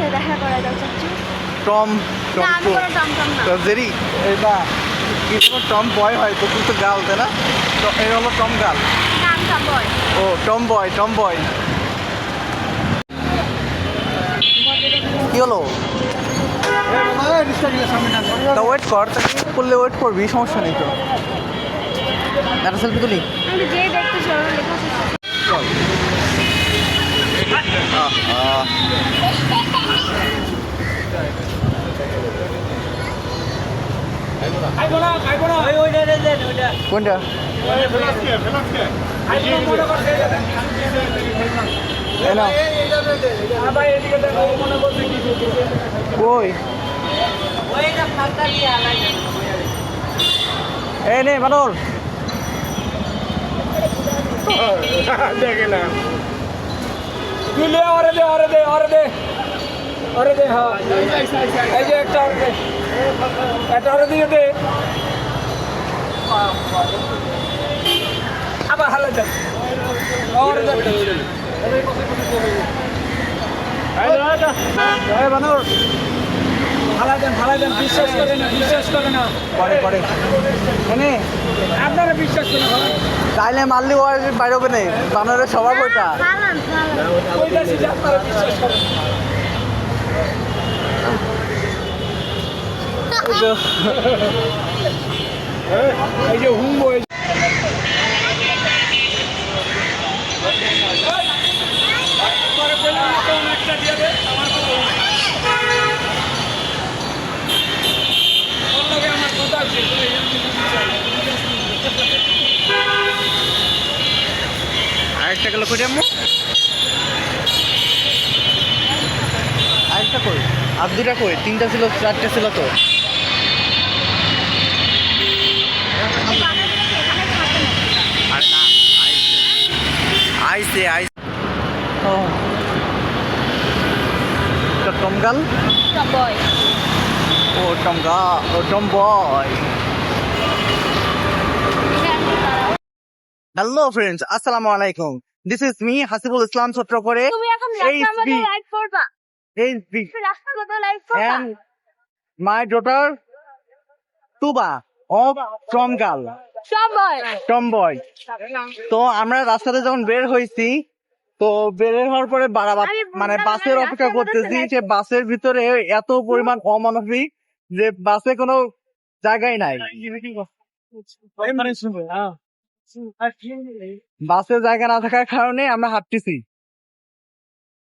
সাথে দেখা করা দাও চাচু। টম না আমি কোনো টমটম না। তো জেরি এটা কিছু টম বয় হয় তো কিন্তু গাল তাই না? তো এই হলো টম গাল। না আমি টমবয়। ও টম বয় কি হলো? তা ওয়েট কর, করলে ওয়েট করবি, সমস্যা নেই তো। একটা সেলফি তুলি। আমি যে দেখতে চলো লেখা আছে। চল। কোনটা? কই এই নে বানর দেখে না তুলে অরে দে হ্যাঁ এই যে একটা অরে দিয়ে দে আবার হালে দেন অরে দে এই বানর ফালাই দেন বিশ্বাস করে না করে এনে আপনারা বিশ্বাস করে না চাইলে মারলি ও বাইরে হবে না, বানরের স্বভাব ওইটা। ফালান ওইটা সিজা আপনারা বিশ্বাস করেন এই যে হুমবো আরেকটা গেল কই আম্মু? আরেকটা কই? আর দুটা কই? তিনটা ছিল, চারটে ছিল তো। আরে না, আইছে ও টমগাল। টমবয়। ও টমবয়। হ্যালো ফ্রেন্ডস, আসসালামু আলাইকুম। দিস ইজ মি হাসিবুল ইসলাম ছোট্ট করে তুমি এখন রাস্তার মধ্যে লাইভ করবা। HB তুমি রাস্তার মধ্যে লাইভ করবা। and my daughter Tuba of টমগাল tomboy. তো আমরা রাস্তাতে যখন বের হয়েছি, তো বের হওয়ার পরে মানে বাসের অপেক্ষা করতেছি। সে বাসের ভিতরে এত পরিমাণ অমানবিক যে বাসে কোনো জায়গায় নাই, বাসে জায়গা না থাকার কারণে আমরা হাঁটতেছি।